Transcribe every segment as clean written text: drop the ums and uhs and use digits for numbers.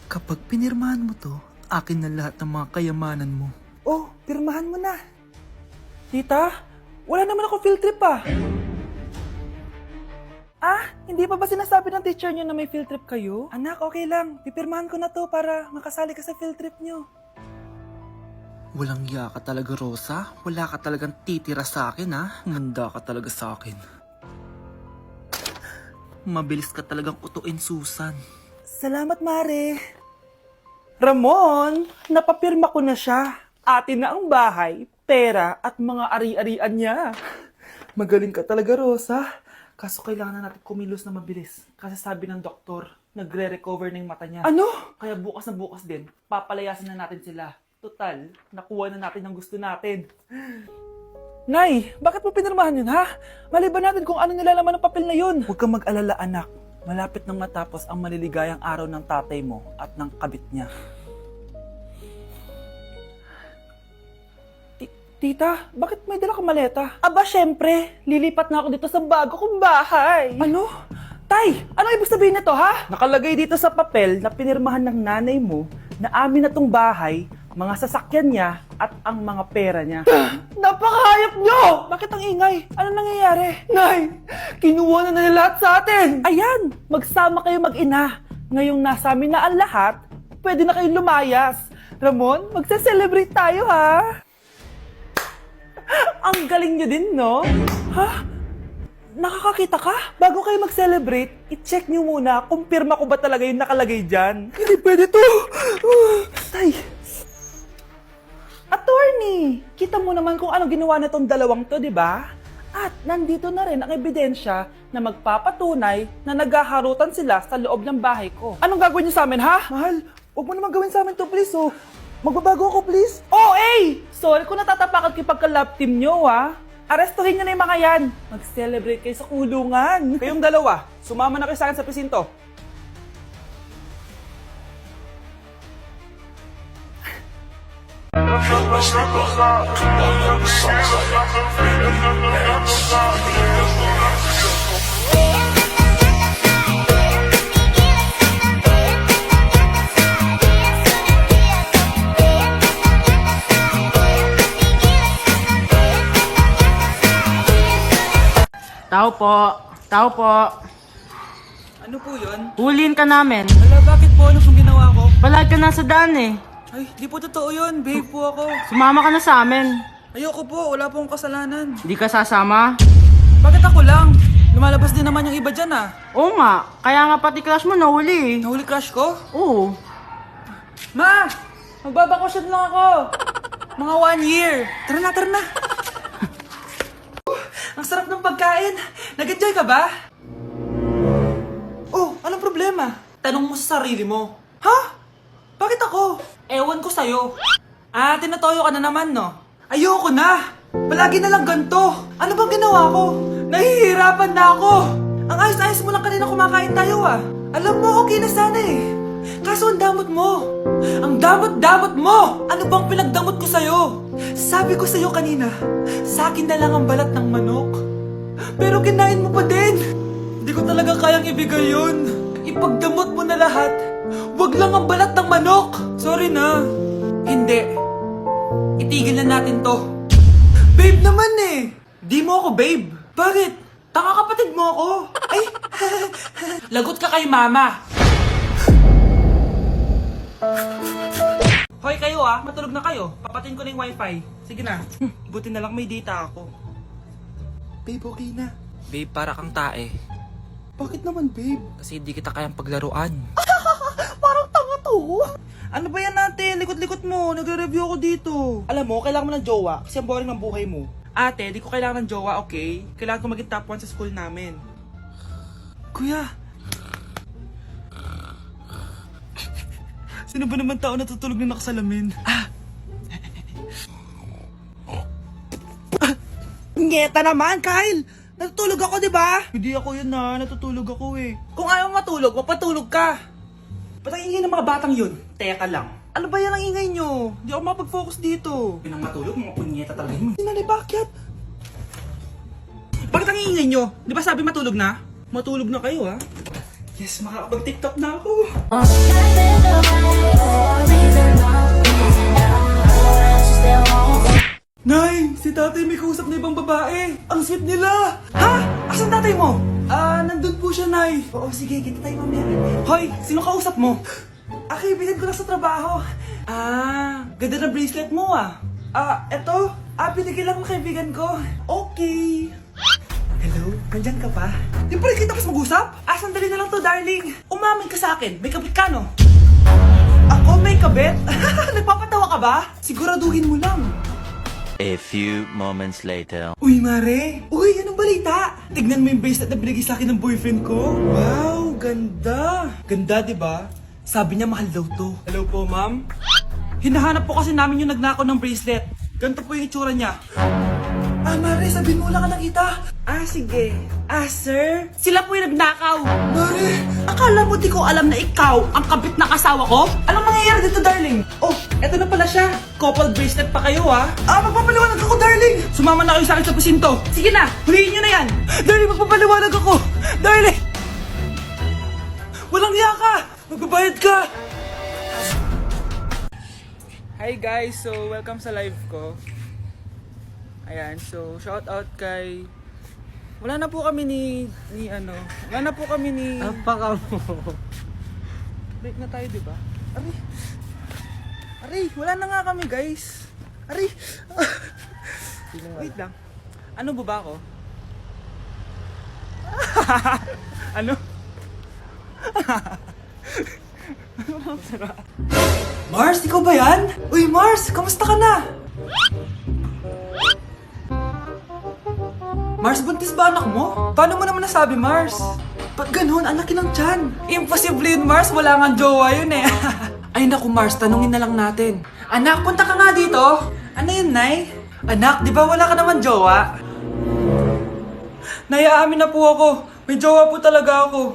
Kapag pinirmahan mo to, akin na lahat ng mga kayamanan mo. Oh, pirmahan mo na. Tita, wala naman ako field trip pa. Hindi pa ba sinasabi ng teacher niyo na may field trip kayo? Anak, okay lang. Pipirmahan ko na to para makasali ka sa field trip niyo. Walang iya ka talaga, Rosa. Wala ka talagang titira sa akin, ha? Manda ka talaga sa akin. Mabilis ka talagang utuin, Susan. Salamat, Mare. Ramon, napapirma ko na siya. Atin na ang bahay, pera at mga ari-arian niya. Magaling ka talaga, Rosa. Kaso kailangan na natin kumilos na mabilis. Kasi sabi ng doktor, nagre-recover na yung mata niya. Ano? Kaya bukas na bukas din, papalayasin na natin sila. Total, nakuha na natin ang gusto natin. Nay, bakit mo pinirmahan yun, ha? Maliban natin kung ano nilalaman ng papel na yun. Huwag kang mag-alala, anak. Malapit nang matapos ang maliligayang araw ng tatay mo at ng kabit niya. Tita, bakit may dala kang maleta? Aba, syempre. Lilipat na ako dito sa bago kong bahay. Ano? Tay, ano ibig sabihin nito, ha? Nakalagay dito sa papel na pinirmahan ng nanay mo na amin na tong bahay, mga sasakyan niya at ang mga pera niya. Napakahayop nyo! Bakit ang ingay? Ano nangyayari? Nay, kinuha na nila lahat sa atin! Ayan, magsama kayo mag-ina. Ngayong nasa amin na ang lahat, pwede na kayong lumayas. Ramon, magse-celebrate tayo, ha? Ang galing nyo din, no? Ha? Nakakakita ka? Bago kayo mag-celebrate, i-check nyo muna kung pirma ko ba talaga yung nakalagay dyan. Hindi pwede to! Tay! Attorney! Kita mo naman kung ano ginawa na tong dalawang to, di ba? At nandito na rin ang ebidensya na magpapatunay na naghaharutan sila sa loob ng bahay ko. Anong gagawin niyo sa amin, ha? Mahal, huwag mo naman gawin sa amin to, please, oh. Magbabago ako, please. Oh, eh! Sorry kung natatapakan kayo pagka-love team nyo, ha? Arestuhin nyo na yung mga yan. Mag-celebrate kayo sa kulungan. Kayong dalawa, sumama na kayo sa akin sa presinto. Tao po. Tao po. Ano po yun? Huliin ka namin. Hala, bakit po? Ano pong ginawa ko? Palagi ka nasa daan eh. Ay, di po totoo yun. Babe po ako. Sumama ka na sa amin. Ayoko po. Wala pong kasalanan. Hindi ka sasama? Bakit ako lang? Lumalabas din naman yung iba dyan, ah. Oo nga. Kaya nga pati crush mo nahuli eh. Nahuli crush ko? Oo. Ma! Magbabakasyon lang ako. Mga 1 year. Tara na, tara na. Ang sarap ng pagkain. Nag-enjoy ka ba? Oh, anong problema? Tanong mo sa sarili mo. Ha? Bakit ako? Ewan ko sa'yo. Tinatoyo ka na naman, no? Ayoko na! Palagi na lang ganito. Ano bang ginawa ko? Nahihirapan na ako. Ang ayos-ayos mo lang kanina kumakain tayo, ah. Alam mo, okay na sana eh. Kaso ang damot mo. Ang damot-damot mo! Ano bang pinagdamot ko sa'yo? Sabi ko sa'yo kanina, sa akin na lang ang balat ng manok. Pero kinain mo pa din. Hindi ko talaga kayang ibigay yun. Ipagdamot mo na lahat. Wag lang ang balat ng manok. Sorry na. Hindi. Itigil na natin to. Babe naman eh. Di mo ako babe. Bakit? Tanga kapatid mo ako. Ay, lagot ka kay mama. Hoy kayo matulog na kayo. Papatin ko na yung wifi. Sige na. Buti na lang may data ako. Babe, okay na. Babe, para kang tae. Bakit naman, babe? Kasi di kita kayang paglaruan. Parang tanga to. Ano ba yan natin? Likot-likot mo. Nagre-review ako dito. Alam mo, kailangan mo ng jowa kasi ang boring ng buhay mo. Ate, di ko kailangan ng jowa, okay? Kailangan ko maging top 1 sa school namin. Kuya! Sino ba naman tao natutulog na nakasalamin? Ngeta naman, Kyle! Natutulog ako, di ba? Hindi ako yun natutulog ako eh. Kung ayaw matulog, mapatulog ka! Ba't ang ingay ng mga batang yun? Teka lang. Ano ba yan ang ingay nyo? Di ako mapag-focus dito. Pinang matulog, mga punyeta talaga yun. Sinali, bakit? Bakit ang ingay nyo? Di ba sabi matulog na? Matulog na kayo, ha? Yes, makakapag-tiktok na ako. tatay may kausap na ibang babae. Ang sweet nila. Ha? Asan tatay mo? Nandun po siya, Nay. Oo, sige, kita tayo mamaya. Hoy, sino kausap mo? Kaibigan ko lang sa trabaho. Ganda na bracelet mo eto. Binigay lang ng kaibigan ko. Okay. Hello? Nandyan ka pa? Di pa rin kita pas mag-usap? Sandali na lang to, darling. Umamin ka sa akin. May kabit ka, no? Ako may kabit? Nagpapatawa ka ba? Siguraduhin mo lang. A few moments later. Uy, Mare! Uy, anong balita? Tignan mo yung bracelet na binigay sa akin ng boyfriend ko. Wow, ganda! Ganda, di ba? Sabi niya mahal daw to. Hello po, ma'am? Hinahanap po kasi namin yung nagnakaw ng bracelet. Ganito po yung itsura niya. Mare, sabihin mo wala ka nakita. Sige. Sir? Sila po yung nagnakaw. Mare, akala mo di ko alam na ikaw ang kabit ng asawa ko? Anong mangyayari dito, darling? Oh, eto na pala siya. Couple bracelet pa kayo, magpapaliwanag ako, darling. Sumama na kayo sa akin sa pasinto. Sige na, huliin nyo na yan. Darling, magpapaliwanag ako. Darling! Walang hiya ka! Magbabayad ka! Hi guys, so welcome sa live ko. Ayan, so shout out kay... Wala na po kami Wala na po kami ni... Apaka mo. Break na tayo, di ba? Aray, wala na nga kami, guys. Aray. Wait lang. Ano ba ako? Ano? Mars, ikaw ba yan? Uy, Mars, kamusta ka na? Mars, buntis ba anak mo? Paano mo naman nasabi, Mars? Ba't ganun? Ang laki ng tiyan. Imposible yun, Mars. Wala nga jowa yun eh. Ay naku, Mars. Tanungin na lang natin. Anak, punta ka nga dito. Ano yun, Nay? Anak, di ba wala ka naman jowa? Nay, aamin na po ako. May jowa po talaga ako.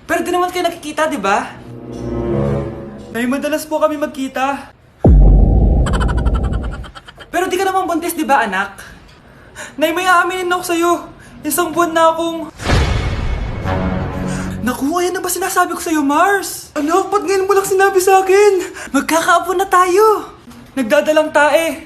Pero di naman kayo nakikita, di ba? Nay, madalas po kami magkita. Pero di ka naman buntis, di ba, anak? Nay, may aaminin ako sa'yo. Isang buwan na akong... Naku, ayan na ba sinasabi ko sa'yo, Mars? Anak, ba't ngayon mo lang sinabi sa akin? Magkakaapo na tayo. Nagdadalang tae.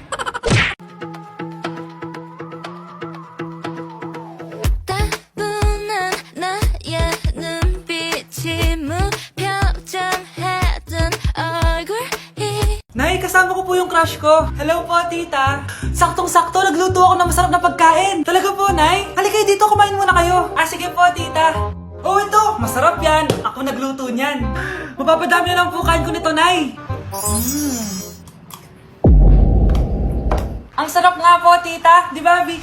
따분한 나의 눈빛이 무표정했던 얼굴이 Nay, kasama ko po yung crush ko. Hello po, tita. Saktong-sakto, nagluto ako ng masarap na pagkain. Talaga po, Nay? Halika kayo dito, kumain muna kayo. Sige po, tita. Oh, ito, masarap yan. Ako nagluto niyan. Mapapadami na lang po kain ko nito, Nay. Ang sarap nga po, tita. Di ba, Vic?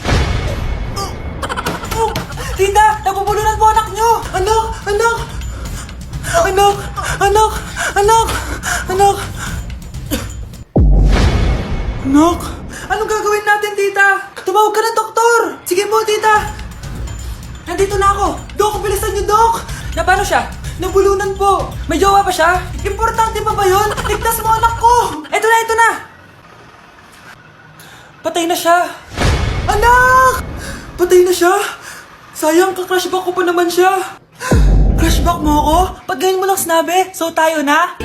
Tita, nabubulunan po anak nyo. Anak! Anak! Anak! Anak! Anak! Anak! Anak! Anong gagawin natin, tita? Tumawag ka ng doktor! Sige po, tita! Nandito na ako! Dok, bilisan niyo, Dok! Na paano siya? Nabulunan po! May jowa pa siya? Importante pa ba yun? Ligtas mo anak ko! Ito na, ito na! Patay na siya! Anak! Patay na siya! Sayang, ka-crushback ko pa naman siya! Crushback mo ako? Pag ganyan mo lang sinabi, so tayo na?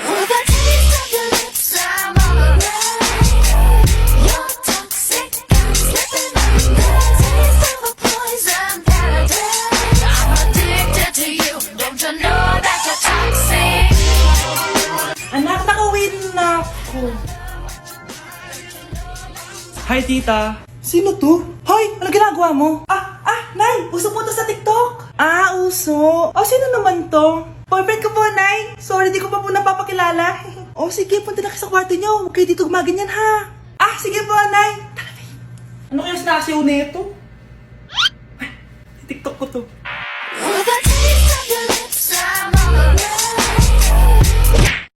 With a taste of your lips, I'm alright. You're toxic, I'm slipping under. Taste of a poison paradise. I'm addicted to you, don't you know that you're toxic? Anak, nakawin na ako. Hi, tita. Sino to? Hoy, ano ginagawa mo? Nay, uso po to sa TikTok. Uso. Sino naman to? Boyfriend ko po, Nay. Sorry, di ko pa po napapakilala. Sige, punta na kayo sa kwarto niyo. Huwag kayo dito gumaganyan, ha? Sige po, Nay. Tara, Nay. Ano kaya sinasiw nito? TikTok ko to.